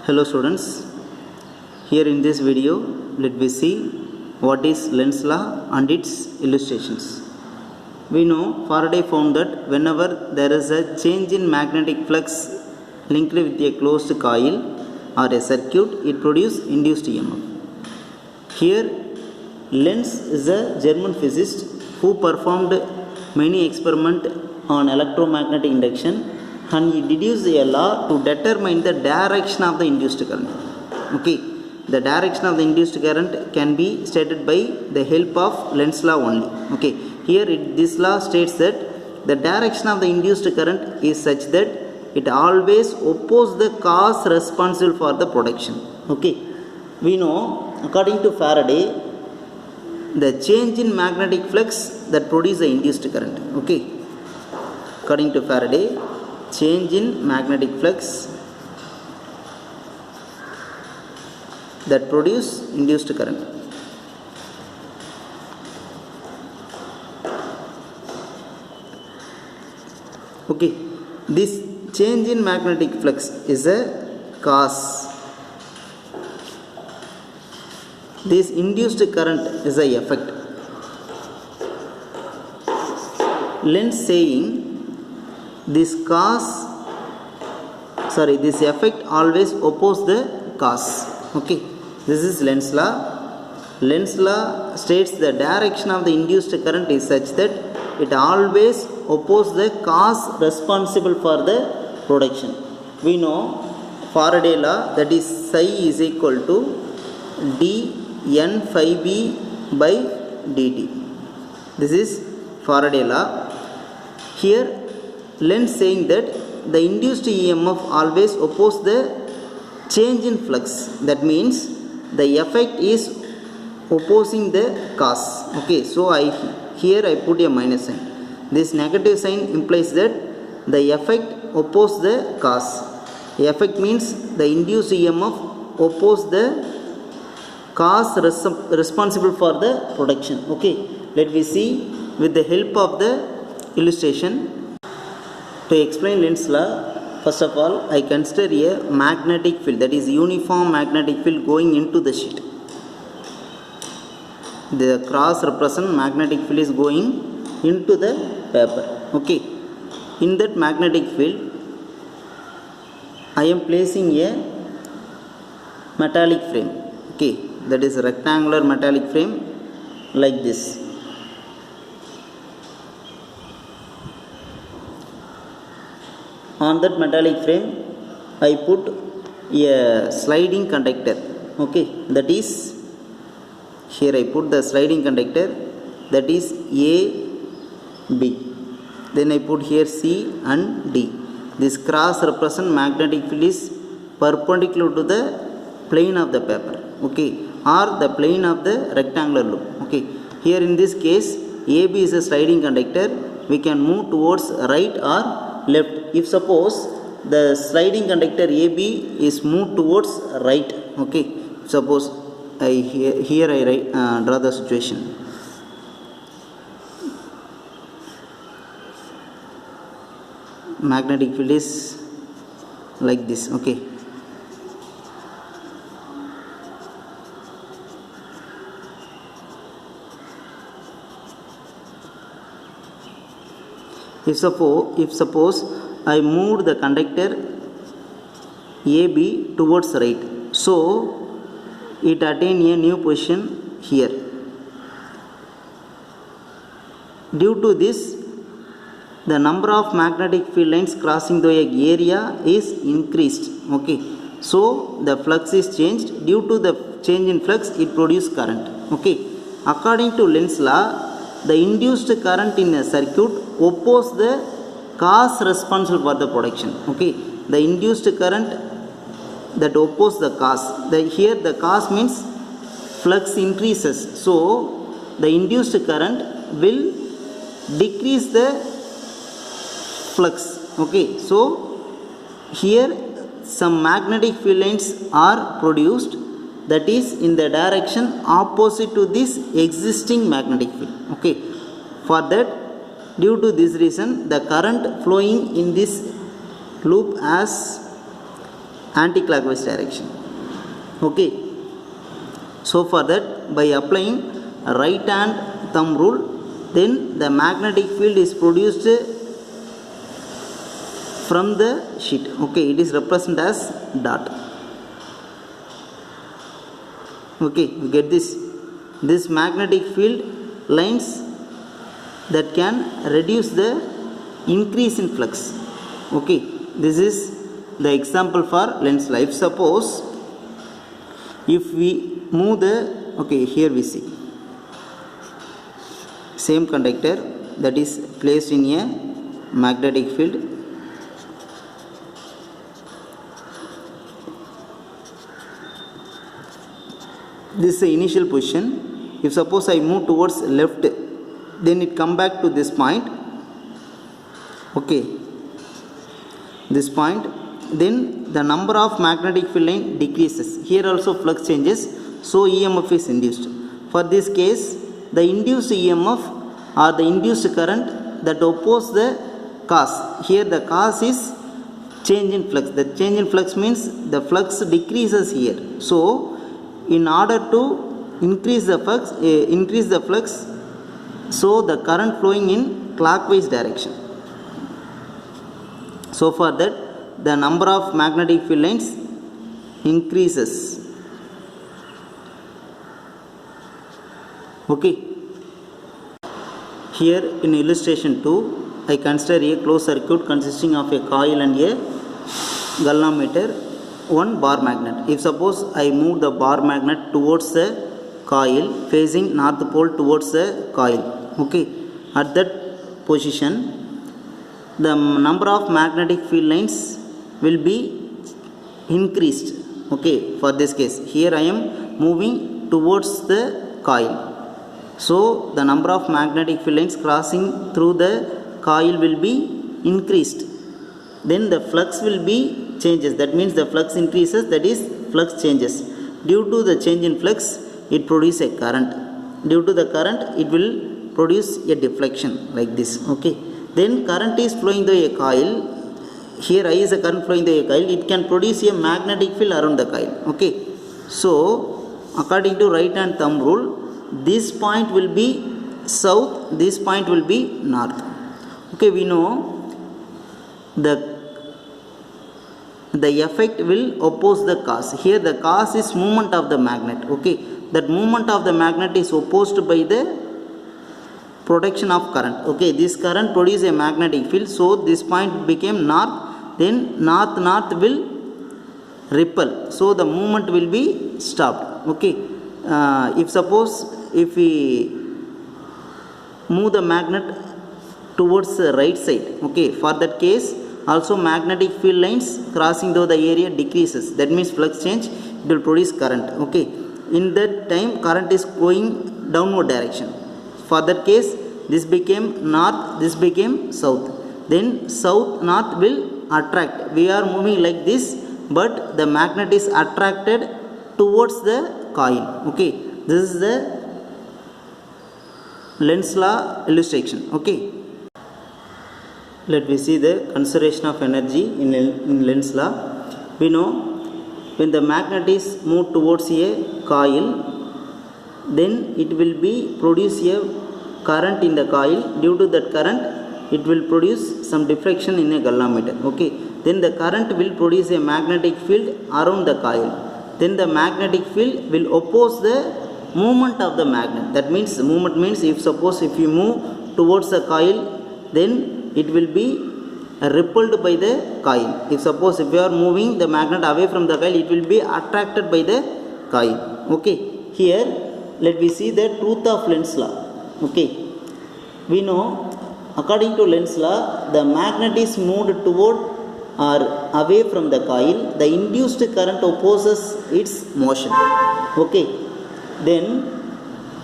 Hello students, here in this video let me see what is Lenz's law and its illustrations. We know Faraday found that whenever there is a change in magnetic flux linked with a closed coil or a circuit, it produces induced EMF. Here Lenz is a German physicist who performed many experiments on electromagnetic induction, and he deduced a law to determine the direction of the induced current. Okay, the direction of the induced current can be stated by the help of Lenz's law only. Okay, here this law states that the direction of the induced current is such that it always opposes the cause responsible for the production. Okay, we know according to Faraday, the change in magnetic flux that produces the induced current. Okay, according to Faraday, change in magnetic flux that produce induced current. Okay, this change in magnetic flux is a cause. This induced current is a effect. Lenz saying this effect always opposes the cause. Okay, this is Lenz's law. Lenz's law states the direction of the induced current is such that it always opposes the cause responsible for the production. We know Faraday law, that is psi is equal to dN phi b by dt. This is Faraday law. Here Lenz saying that the induced EMF always opposes the change in flux. That means the effect is opposing the cause. Okay, so here I put a minus sign. This negative sign implies that the effect opposes the cause. The effect means the induced EMF opposes the cause responsible for the production. Okay, let me see with the help of the illustration. To explain Lenz's law, first of all, I consider a magnetic field, that is uniform magnetic field going into the sheet. The cross represent magnetic field is going into the paper. Okay, in that magnetic field, I am placing a metallic frame. Okay, that is a rectangular metallic frame like this. On that metallic frame, I put a sliding conductor. Okay, that is, here I put the sliding conductor, that is A, B. Then I put here C and D. This cross represent magnetic field is perpendicular to the plane of the paper. Okay, or the plane of the rectangular loop. Okay, here in this case, AB is a sliding conductor. We can move towards right or left. If suppose the sliding conductor AB is moved towards right, okay, suppose here I draw the situation. Magnetic field is like this. Okay, if suppose I moved the conductor AB towards right, so it attained a new position here. Due to this, the number of magnetic field lines crossing the area is increased. Okay, so the flux is changed. Due to the change in flux, it produces current. Okay, according to Lenz's law, the induced current in a circuit opposes the cause responsible for the production. Okay, the induced current that opposes the cause. Here the cause means flux increases, so the induced current will decrease the flux. Okay, so here some magnetic field lines are produced, that is in the direction opposite to this existing magnetic field. Okay, for that, due to this reason, the current flowing in this loop has anti-clockwise direction. Okay. So for that, by applying right hand thumb rule, then the magnetic field is produced from the sheet. Okay, it is represented as dot. Okay, you get this. This magnetic field lines that can reduce the increase in flux. Okay, this is the example for lens life. Suppose if we move the, okay, here we see same conductor that is placed in a magnetic field. This is the initial position. If suppose I move towards left, then it come back to this point. Okay, this point, then the number of magnetic field line decreases. Here also flux changes, so EMF is induced. For this case, the induced EMF or the induced current that oppose the cause. Here the cause is change in flux. The change in flux means the flux decreases here. So in order to increase the flux, so the current flowing in clockwise direction. So for that, the number of magnetic field lines increases. Okay. Here in illustration 2, I consider a closed circuit consisting of a coil and a galvanometer, one bar magnet. If suppose I move the bar magnet towards the coil, facing north pole towards the coil. Okay, at that position, the number of magnetic field lines will be increased. Okay, for this case, here I am moving towards the coil. So the number of magnetic field lines crossing through the coil will be increased. Then the flux will be changes. That means the flux increases, that is flux changes. Due to the change in flux, it produces a current. Due to the current, it will produce a deflection like this. Okay. Then current is flowing through a coil. Here I is a current flowing through a coil. It can produce a magnetic field around the coil. Okay. So according to right hand thumb rule, this point will be south, this point will be north. Okay, we know the effect will oppose the cause. Here the cause is movement of the magnet. Okay, that movement of the magnet is opposed by the production of current. Okay, this current produces a magnetic field, so this point became north, then north will repel, so the movement will be stopped. Okay, if we move the magnet towards the right side, okay, for that case also magnetic field lines crossing through the area decreases. That means flux change, it will produce current. Okay, in that time current is going downward direction. For that case, this became north, this became south. Then south north will attract. We are moving like this, but the magnet is attracted towards the coil. Okay, this is the Lenz law illustration. Okay, let me see the conservation of energy in Lenz law. We know when the magnet is moved towards a coil, then it will be produce a current in the coil. Due to that current, it will produce some deflection in a galvanometer. Okay, then the current will produce a magnetic field around the coil. Then the magnetic field will oppose the movement of the magnet. That means movement means if you move towards the coil, then it will be repelled by the coil. If you are moving the magnet away from the coil, it will be attracted by the coil. Okay, here let me see the truth of Lenz law. Okay, we know according to Lenz law, the magnet is moved toward or away from the coil, the induced current opposes its motion. Okay, then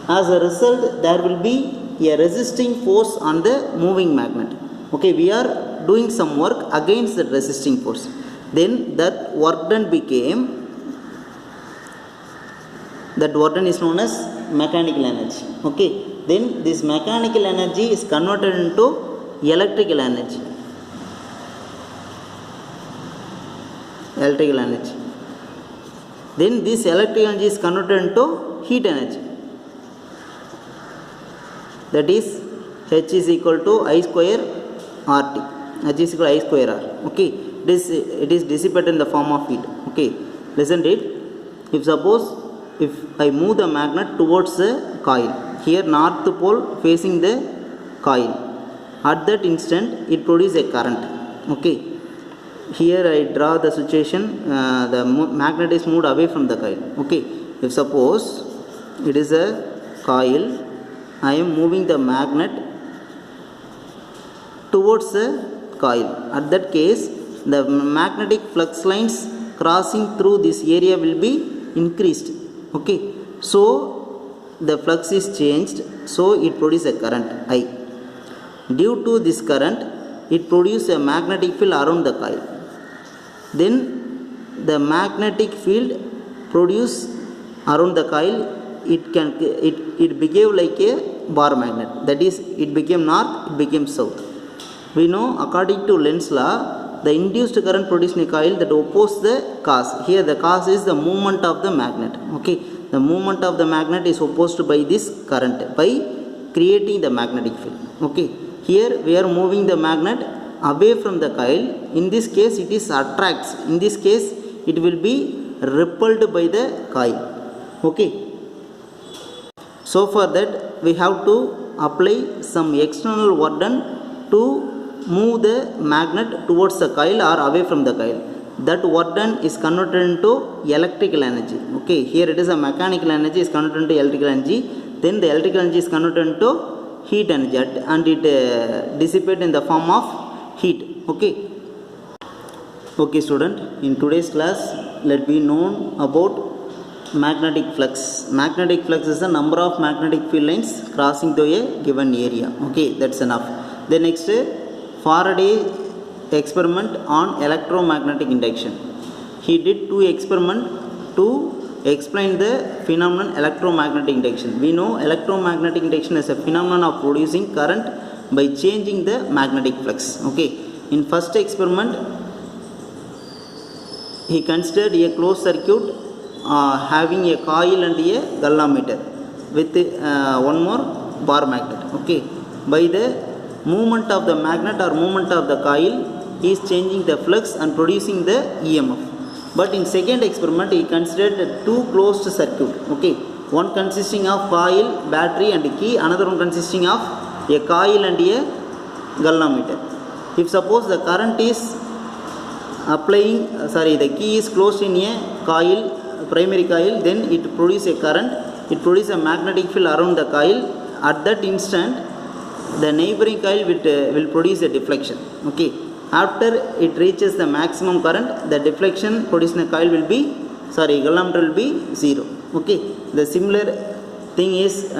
as a result there will be a resisting force on the moving magnet. Okay, we are doing some work against that resisting force. Then that work done is known as mechanical energy. Okay, then this mechanical energy is converted into electrical energy. electrical energy. Then this electrical energy is converted into heat energy. That is H is equal to I square RT. H is equal to I square R. Okay. It is dissipated in the form of heat. Okay. Listen to it. If I move the magnet towards the coil, here north pole facing the coil, at that instant it produces a current. Okay. Here I draw the situation, the magnet is moved away from the coil. Okay. If suppose it is a coil, I am moving the magnet towards the coil. At that case, the magnetic flux lines crossing through this area will be increased. Okay. So the flux is changed, so it produces a current I. Due to this current, it produces a magnetic field around the coil. Then the magnetic field produced around the coil, it became like a bar magnet. That is, it became north, it became south. We know according to Lenz's law, the induced current produced in a coil that opposes the cause. Here the cause is the movement of the magnet. Okay, the movement of the magnet is opposed by this current by creating the magnetic field. Okay, here we are moving the magnet away from the coil. In this case it is attracts. In this case it will be repelled by the coil. Okay. So for that we have to apply some external work done to move the magnet towards the coil or away from the coil. That work done is converted into electrical energy. Okay, here it is a mechanical energy is converted into electrical energy. Then the electrical energy is converted into heat energy and it dissipates in the form of heat. Okay. Okay student, in today's class let be known about magnetic flux. Magnetic flux is the number of magnetic field lines crossing through a given area. Okay, that's enough. Then next, Faraday experiment on electromagnetic induction. He did two experiments to explain the phenomenon electromagnetic induction. We know electromagnetic induction is a phenomenon of producing current by changing the magnetic flux. Okay, in first experiment he considered a closed circuit having a coil and a galvanometer with one more bar magnet. Okay, by the movement of the magnet or movement of the coil, he is changing the flux and producing the EMF. But in second experiment he considered two closed circuit. Okay, one consisting of coil, battery and key, another one consisting of a coil and a galvanometer. If suppose the current is applying, the key is closed in a coil, primary coil, then it produces a current, it produces a magnetic field around the coil. At that instant the neighboring coil will produce a deflection. Okay, after it reaches the maximum current, the deflection produced in the coil will be, galvanometer will be 0. Okay, the similar thing is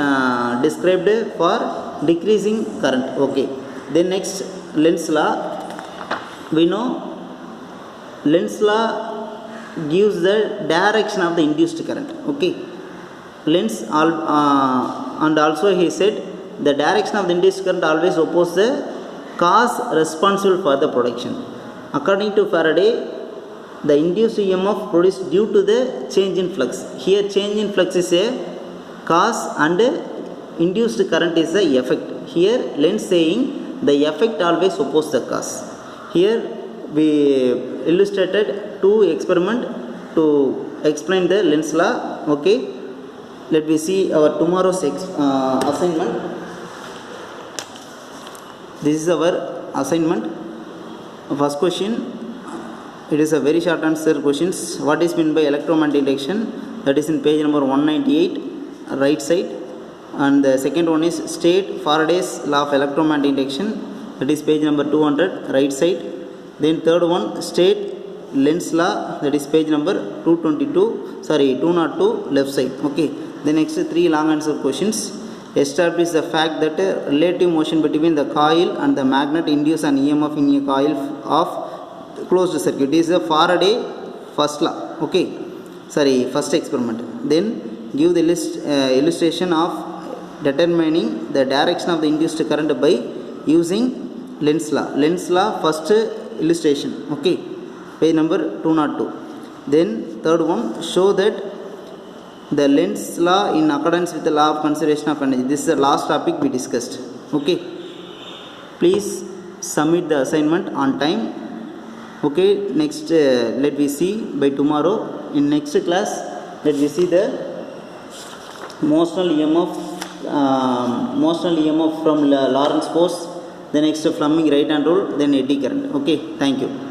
described for decreasing current. Okay, then next, Lenz's law. We know Lenz's law gives the direction of the induced current. Okay, Lenz and also he said the direction of the induced current always opposes the cause responsible for the production. According to Faraday, the induced EMF produced due to the change in flux. Here change in flux is a cause and induced current is the effect. Here Lenz saying the effect always opposes the cause. Here we illustrated two experiments to explain the Lenz's law. Okay, let me see our tomorrow's assignment. This is our assignment. First question, it is a very short answer questions. What is meant by electromagnetic induction? That is in page number 198, right side. And the second one is state Faraday's law of electromagnetic induction. That is page number 200, right side. Then third one, state Lenz's law. That is page number 202, left side. Okay. The next three long answer questions. Establish the fact that relative motion between the coil and the magnet induce an EMF in a coil of closed circuit. This is a Faraday first law. Okay, first experiment. Then give the illustration of determining the direction of the induced current by using Lenz's law. Lenz's law first illustration. Okay, page number 202. Then third one, show that the Lenz law in accordance with the law of conservation of energy. This is the last topic we discussed. Okay, please submit the assignment on time. Okay, next let we see by tomorrow in next class, let we see the motional EMF from Lorentz force, the next Fleming right hand rule, then eddy current. Okay, thank you.